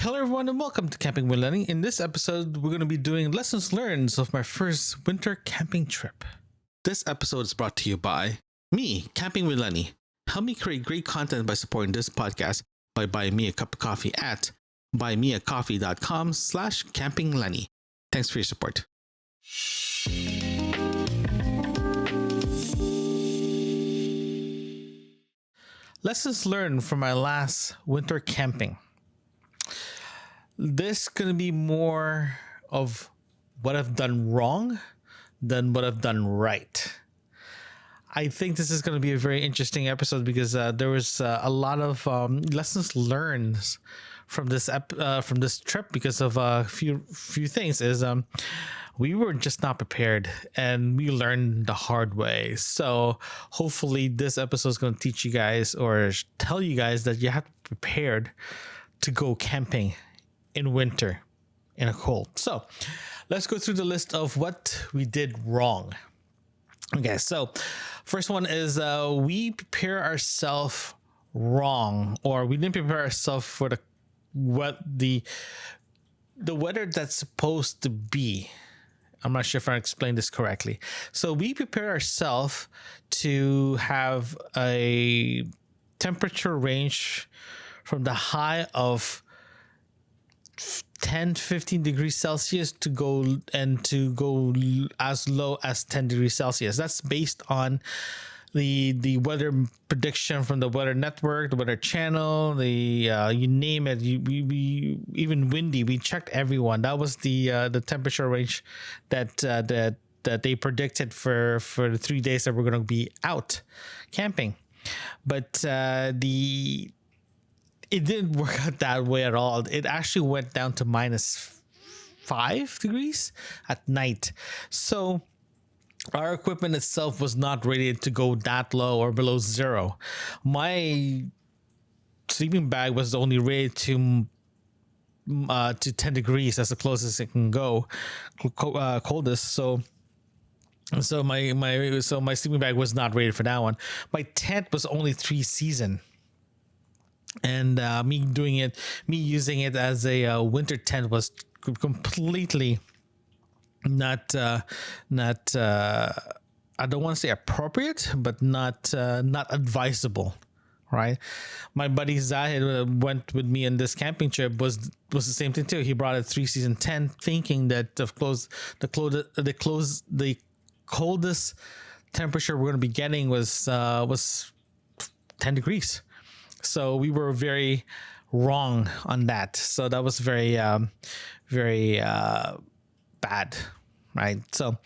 Hello, everyone, and welcome to Camping with Lenny. In this episode, we're going to be doing lessons learned of my first winter camping trip. This episode is brought to you by me, Camping with Lenny. Help me create great content by supporting this podcast by buying me a cup of coffee at buymeacoffee.com/campinglenny. Thanks for your support. Lessons learned from my last winter camping. This is going to be more of what I've done wrong than what I've done right. I think this is going to be a very interesting episode because there was a lot of lessons learned from this trip because of a few things. We were just not prepared and we learned the hard way. So hopefully this episode is going to teach you guys or tell you guys that you have to be prepared to go camping in winter in a cold. So let's go through the list of what we did wrong. Okay, so first one is we prepare ourselves wrong, or we didn't prepare ourselves for the weather that's supposed to be. I'm not sure if I explained this correctly. So we prepare ourselves to have a temperature range from the high of 10-15 degrees Celsius to go as low as 10 degrees Celsius. That's based on the weather prediction from the Weather Network, the Weather Channel, you name it. We even windy. We checked everyone. That was the temperature range that they predicted for the 3 days that we're going to be out camping. But it didn't work out that way at all. It actually went down to -5 degrees at night. So our equipment itself was not ready to go that low or below zero. My sleeping bag was only rated to 10 degrees. That's the closest it can go, coldest. So my sleeping bag was not rated for that one. My tent was only 3-season. And me using it as a winter tent was completely not I don't want to say appropriate, but not advisable, right? My buddy Zahid went with me on this camping trip was the same thing too. He brought a 3-season tent, thinking that the coldest temperature we're going to be getting was 10 degrees. So we were very wrong on that. So that was very bad, right? So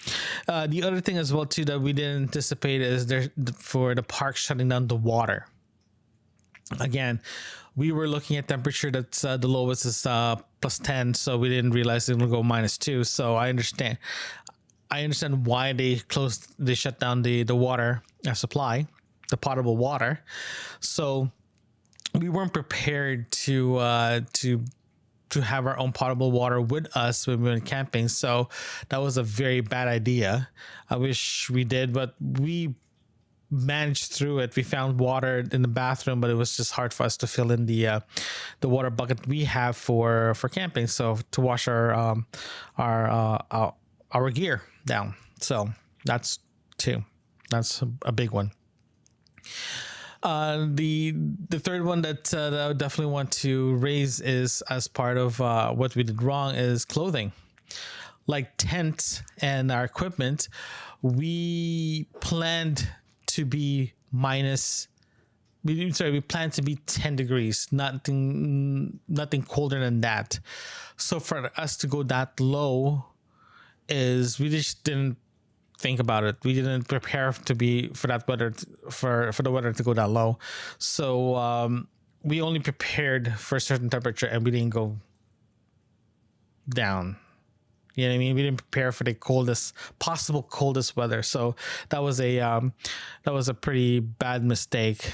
the other thing as well too that we didn't anticipate is for the park shutting down the water. Again, we were looking at temperature that's the lowest is +10, so we didn't realize it would go -2. So I understand why they shut down the water supply, the potable water. So we weren't prepared to have our own potable water with us when we went camping. So that was a very bad idea. I wish we did, but we managed through it. We found water in the bathroom, but it was just hard for us to fill in the water bucket we have for camping. So to wash our gear down. So that's a big one. The third one that I would definitely want to raise is as part of what we did wrong is clothing, like tents and our equipment. We planned to be we planned to be 10 degrees, nothing colder than that. So for us to go that low is we just didn't think about it. We didn't prepare for that weather, for the weather to go that low. So we only prepared for a certain temperature and we didn't go down. You know what I mean? We didn't prepare for the possible coldest weather. So that was a pretty bad mistake.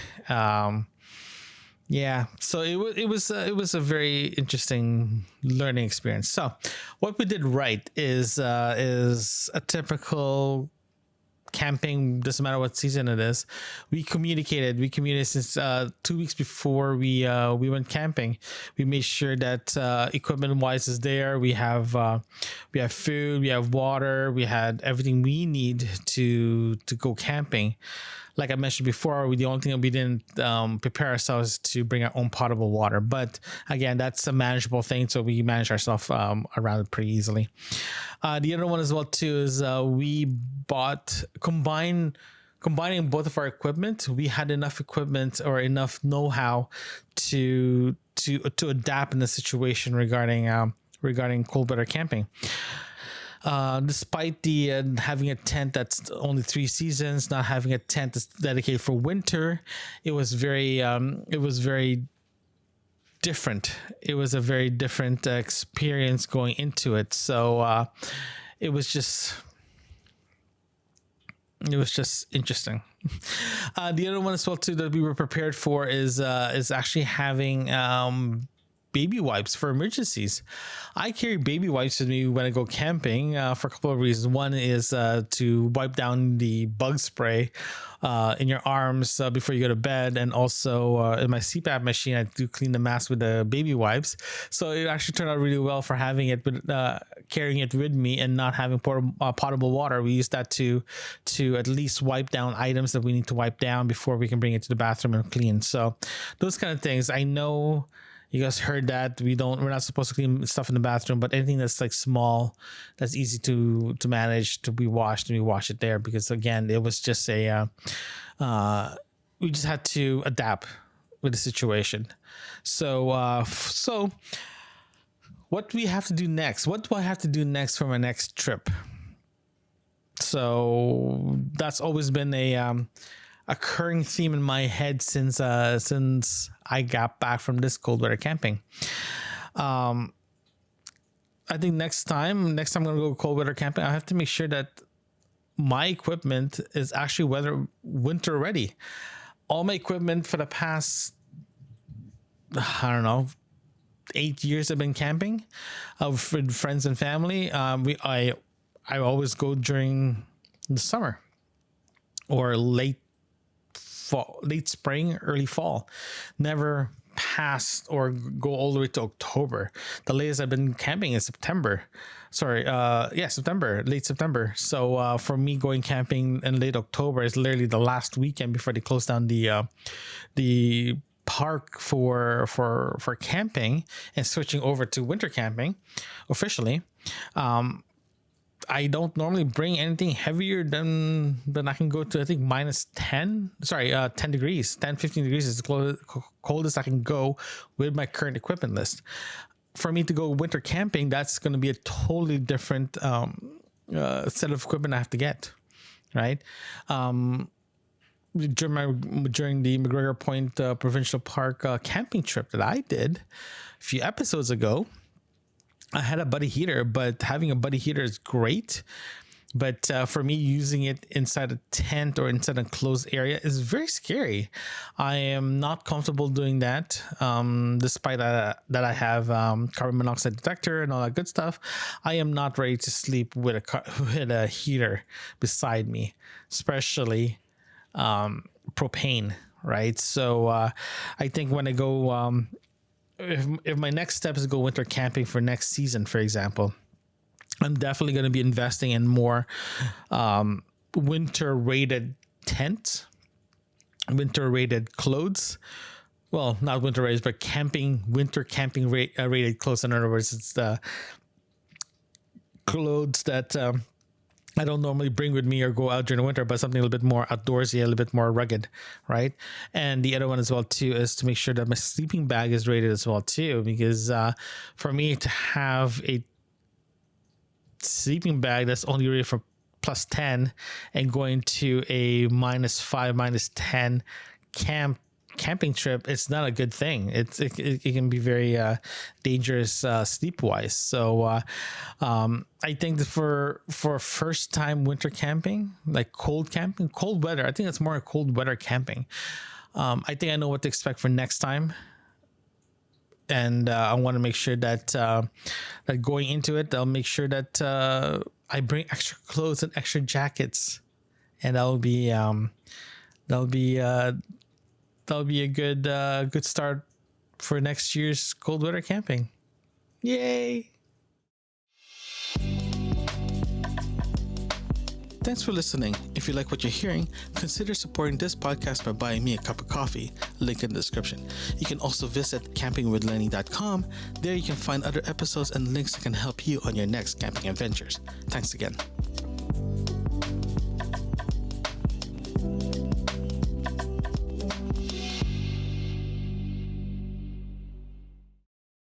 Yeah, so it was a very interesting learning experience. So what we did right is a typical camping, doesn't matter what season it is. We communicated since 2 weeks before we went camping. We made sure that equipment wise is there. We have food, we have water, we had everything we need to go camping. Like I mentioned before, the only thing that we didn't prepare ourselves to bring our own potable water. But again, that's a manageable thing, so we manage ourselves around it pretty easily. The other one as well too is we bought combining both of our equipment. We had enough equipment or enough know-how to adapt in the situation regarding cold weather camping. Despite the having a tent that's only 3 seasons, not having a tent that's dedicated for winter, it was very different. It was a very different experience going into it. So it was just interesting. The other one as well too that we were prepared for is actually having baby wipes for emergencies. I carry baby wipes with me when I go camping for a couple of reasons. One is to wipe down the bug spray in your arms before you go to bed, and also in my CPAP machine I do clean the mask with the baby wipes. So it actually turned out really well for having it, but carrying it with me and not having potable water. We use that to at least wipe down items that we need to wipe down before we can bring it to the bathroom and clean. So those kind of things. I know you guys heard that we're not supposed to clean stuff in the bathroom, but anything that's like small, that's easy to manage, to be washed, and we wash it there, because again, it was just we just had to adapt with the situation. So what we have to do next? What do I have to do next for my next trip? So that's always been a occurring theme in my head since I got back from this cold weather camping. I think next time I'm gonna go cold weather camping, I have to make sure that my equipment is actually winter ready. All my equipment for the past, I don't know, 8 years I've been camping with friends and family. I always go during the summer or late spring, early fall. Never past or go all the way to October. The latest I've been camping is September. September, late September. So for me, going camping in late October is literally the last weekend before they close down the park for camping and switching over to winter camping officially. I don't normally bring anything heavier than I can go to. I think minus 10 degrees, 15 degrees is the coldest I can go with my current equipment list. For me to go winter camping, that's going to be a totally different set of equipment I have to get, right? During the McGregor Point Provincial Park camping trip that I did a few episodes ago, I had a buddy heater, but having a buddy heater is great. But for me, using it inside a tent or inside a closed area is very scary. I am not comfortable doing that, despite that I have carbon monoxide detector and all that good stuff. I am not ready to sleep with a heater beside me, especially propane, right? So I think when I go... If my next step is to go winter camping for next season, for example, I'm definitely going to be investing in more winter rated tents, winter rated clothes. Well, not winter rated, but winter camping rated clothes. In other words, it's the clothes that I don't normally bring with me or go out during the winter, but something a little bit more outdoorsy, a little bit more rugged, right? And the other one as well too is to make sure that my sleeping bag is rated as well too, because for me to have a sleeping bag that's only rated for plus 10 and going to a -5, -10 camping trip, it's not a good thing. It can be very dangerous sleep wise. So I think that for first time winter camping, like cold weather, I think it's more cold weather camping. I think I know what to expect for next time. And I want to make sure that that going into it, I'll make sure that I bring extra clothes and extra jackets and that'll be that'll be a good start for next year's cold weather camping. Yay! Thanks for listening. If you like what you're hearing, consider supporting this podcast by buying me a cup of coffee. Link in the description. You can also visit campingwithlenny.com. There you can find other episodes and links that can help you on your next camping adventures. Thanks again.